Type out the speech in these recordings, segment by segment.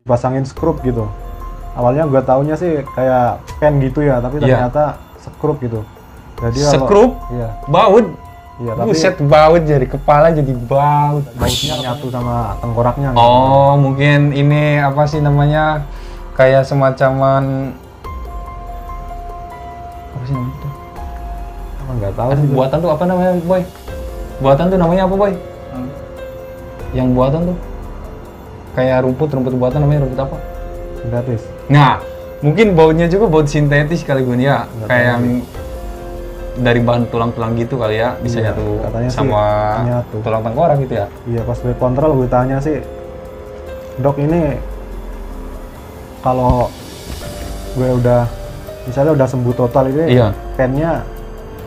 pasangin skrup gitu. Awalnya gue taunya sih kayak pen gitu ya, tapi ternyata skrup gitu. Jadi skrup? Iya. Baut? Iya, tapi Buset, baut jadi kepala jadi baut. bautnya nyatu sama tengkoraknya. Gitu. Oh, mungkin ini apa sih namanya? Kayak semacaman apa sih namanya itu? Nggak tahu Aduh, sih. buatan tuh apa namanya, Boy? Buatan tuh namanya apa, Boy? Yang buatan tuh kayak rumput buatan namanya rumput apa? Sintetis. Nah, mungkin bautnya juga baut sintetis kali Gun ya. Kayak yang dari bahan tulang-tulang gitu kali ya, bisa Iya, nyatu katanya sih sama nyatu. tulang tengkorak gitu ya. Iya, pas gue kontrol gue tanya sih, dok ini kalau gue udah misalnya udah sembuh total ini, Iya. pennya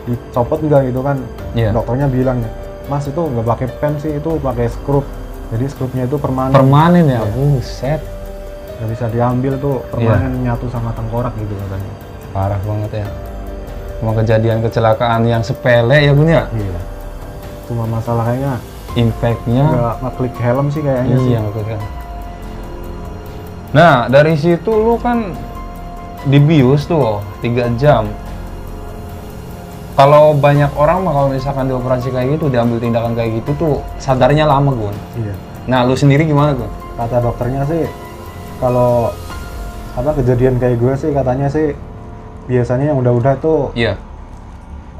dicopot nggak gitu kan? Iya. Dokternya bilang, Mas itu nggak pakai pen sih, itu pakai skrup. Jadi skrupnya itu permanen. Permanen ya, Iya. buset. Nggak bisa diambil tuh, permanen nyatu sama tengkorak gitu katanya. Parah banget ya. Cuma kejadian kecelakaan yang sepele ya Gun ya. Iya. Cuma masalah kayaknya Impact-nya nggak ngeklik helm sih kayaknya sih. iya betul. Nah, dari situ lu kan dibius tuh 3 jam. Kalau banyak orang mah kalau misalkan dioperasi kayak gitu, diambil tindakan kayak gitu tuh sadarnya lama Gun. Iya. Nah, lu sendiri gimana Gun? Kata dokternya sih kalau apa kejadian kayak gue sih katanya sih biasanya yang udah tuh Iya.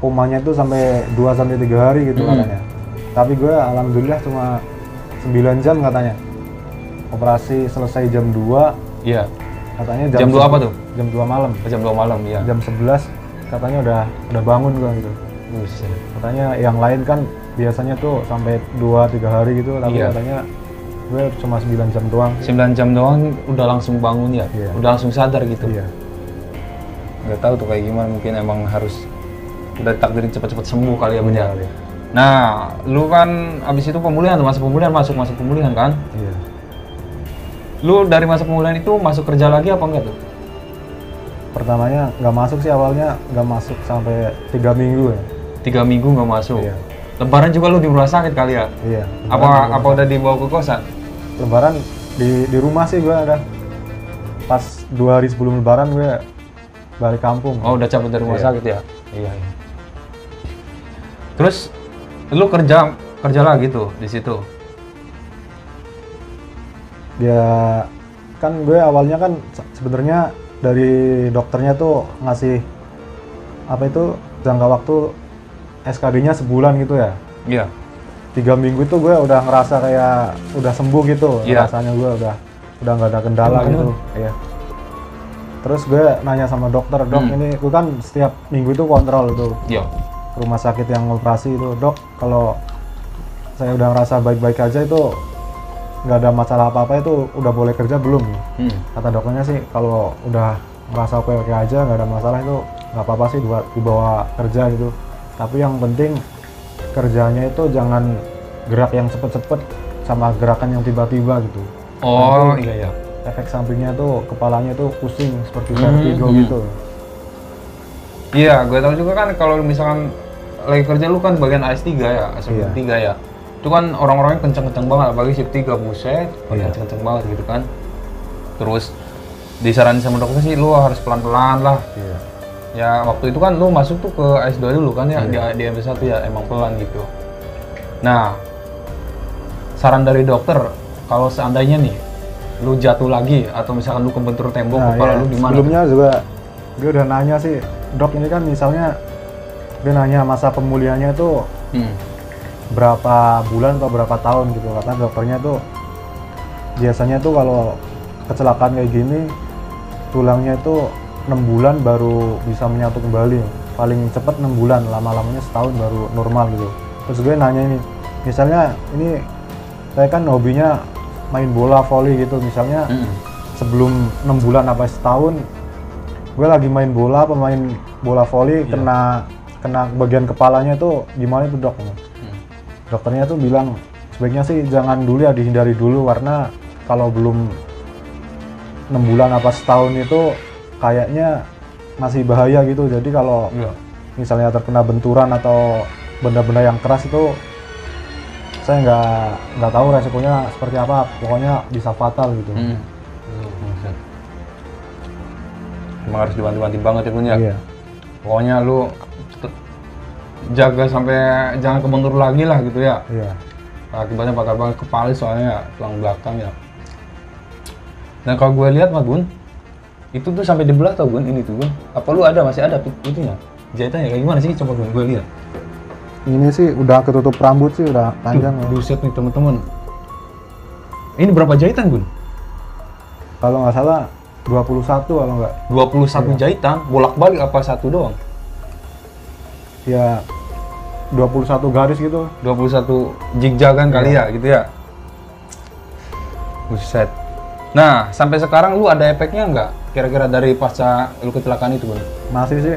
komanya tuh sampai 2 sampai 3 hari gitu katanya. Tapi gue alhamdulillah cuma 9 jam katanya. Operasi selesai jam 2. Iya. Katanya Jam 2 apa tuh? Jam 2 malam. Jam 2 malam, iya. Jam 11 katanya udah bangun gue gitu. Buset. Katanya yang lain kan biasanya tuh sampai 2-3 hari gitu, tapi Iya. katanya gue cuma 9 jam doang. 9 jam doang udah langsung bangun ya? Iya. Udah langsung sadar gitu? Iya. Nggak tahu tuh kayak gimana, mungkin emang harus udah takdirin cepet-cepet sembuh kali ya Bun ya. Iya. Nah, lu kan abis itu pemulihan tuh, masuk pemulihan kan? Iya. Lu dari masa pemulihan itu masuk kerja lagi apa enggak tuh? Pertamanya nggak masuk sih, awalnya nggak masuk sampai 3 minggu ya. 3 minggu nggak masuk? Iya. Lebaran juga lu di rumah sakit kali ya? Iya. Apa udah dibawa ke kosan? Lebaran di rumah sih gue ada. Pas 2 hari sebelum Lebaran gue balik kampung. Oh, udah cabut dari rumah Iya. sakit ya? Iya. Terus lu kerja lagi tuh di situ? Ya kan gue awalnya kan sebenarnya dari dokternya tuh ngasih apa itu jangka waktu SKD-nya sebulan gitu ya. Iya. 3 minggu itu gue udah ngerasa kayak udah sembuh gitu. Iya. Rasanya gue udah nggak ada kendala gitu. Iya. Terus gue nanya sama dokter, dok ini gue kan setiap minggu itu kontrol itu Iya. rumah sakit yang operasi itu, dok kalau saya udah ngerasa baik-baik aja itu nggak ada masalah apa-apa itu udah boleh kerja belum? Kata dokternya sih kalau udah merasa oke-oke aja nggak ada masalah itu nggak apa-apa sih dibawa kerja gitu. Tapi yang penting kerjanya itu jangan gerak yang cepet-cepet sama gerakan yang tiba-tiba gitu. Oh, Nanti iya. efek sampingnya tuh kepalanya tuh pusing seperti vertigo gitu. Iya, gue tahu juga kan kalau misalkan lagi kerja lu kan bagian AS3 ya, AS3 ya. Itu kan orang-orangnya kenceng-kenceng banget, apalagi shift 3, buset, kenceng-kenceng banget gitu kan. Terus disaranin sama dokter sih lu harus pelan-pelan lah. Iya. Ya waktu itu kan lu masuk tuh ke AS2 dulu kan ya, di MP1 ya emang pelan gitu. Nah, saran dari dokter kalau seandainya nih lu jatuh lagi atau misalkan lu kebentur tembok, kepala lu gimana? Sebelumnya juga gue udah nanya sih, dok ini kan misalnya gue nanya masa pemulihannya itu berapa bulan atau berapa tahun gitu. Kata dokternya tuh biasanya tuh kalau kecelakaan kayak gini tulangnya itu 6 bulan baru bisa menyatu kembali. Paling cepat 6 bulan, lama-lamanya setahun baru normal gitu. Terus gue nanya ini, misalnya ini saya kan hobinya main bola volley gitu, misalnya sebelum 6 bulan apa setahun gue lagi main bola, pemain bola volley kena bagian kepalanya tuh gimana itu dok? Dokternya tuh bilang sebaiknya sih jangan dulu ya, dihindari dulu karena kalau belum 6 bulan apa setahun itu kayaknya masih bahaya gitu. Jadi kalau misalnya terkena benturan atau benda-benda yang keras itu saya nggak tahu resikonya seperti apa, pokoknya bisa fatal gitu. Emang harus dibantu-bantu banget ya Gun ya. Iya. Pokoknya lu jaga sampai jangan kebentur lagi lah gitu ya. Iya. Akibatnya bakal banget kepala soalnya ya, tulang belakang ya. Dan kalau gue lihat mah Gun, itu tuh sampai dibelah tau Gun, ini tuh Gun. Apa lu masih ada itunya? Jahitannya kayak gimana sih? Coba Gun, gue lihat. Ini sih udah ketutup rambut sih, udah panjang. Tuh, buset nih temen-temen. Ini berapa jahitan Gun? Kalau nggak salah 21 kalau nggak. 21 Iya. jahitan, bolak-balik apa satu doang? Ya 21 garis gitu. 21 jigjagan kali ya, gitu ya. Buset. Nah, sampai sekarang lu ada efeknya nggak? Kira-kira dari pasca lu kecelakaan itu, Bang? Masih sih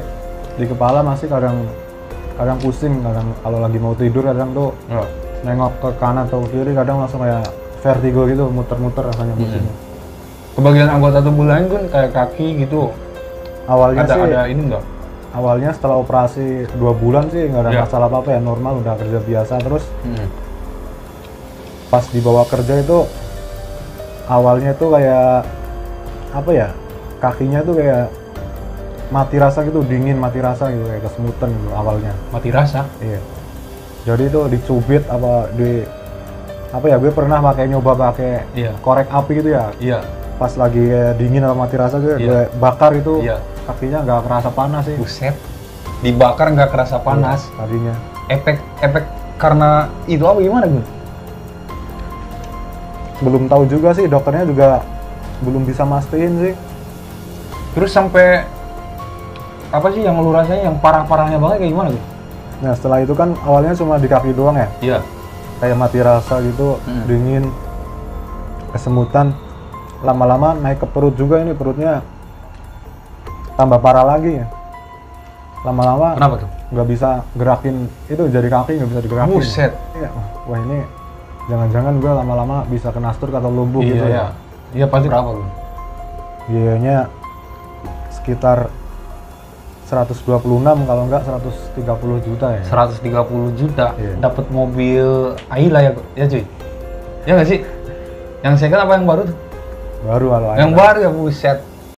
di kepala masih kadang pusing, kadang kalau lagi mau tidur kadang tuh nengok ke kanan atau ke kiri kadang langsung kayak vertigo gitu, muter-muter rasanya pusing. Kebagian anggota tubuh lain kan kayak kaki gitu. Awalnya sih Ada ini enggak? awalnya setelah operasi 2 bulan sih nggak ada Iya. masalah apa-apa ya, normal, udah kerja biasa. Terus pas dibawa kerja itu awalnya tuh kayak apa ya, kakinya tuh kayak mati rasa gitu, dingin mati rasa gitu, kayak kesemutan gitu awalnya. Mati rasa. Iya, jadi itu dicubit apa gue pernah nyoba pakai Iya. korek api gitu ya, Iya. pas lagi dingin atau mati rasa gue Iya. bakar itu, Iya. kakinya nggak kerasa panas sih. Buset. Dibakar nggak kerasa panas. Iya, tadinya. Efek karena itu apa gimana, Gun? Belum tahu juga sih, dokternya juga belum bisa mastiin sih. Terus sampai apa sih yang lu rasain yang parah-parahnya banget kayak gimana, Gun? Nah setelah itu kan awalnya cuma di kaki doang ya, Iya. kayak mati rasa gitu, dingin, kesemutan. Lama-lama naik ke perut juga, ini perutnya tambah parah lagi ya. Lama-lama Kenapa tuh? nggak bisa gerakin itu, jari kaki nggak bisa digerakin. Buset. Iya, wah ini jangan-jangan gue lama-lama bisa kena stroke atau lumpuh Iya, gitu iya. ya. Iya pasti berapa, Gun? Biayanya sekitar 126 kalau enggak 130 juta ya. 130 juta Iya. dapat mobil Ayla ya cuy. Ya nggak sih? Yang second apa yang baru tuh? Baru kalau Yang baru ya buset.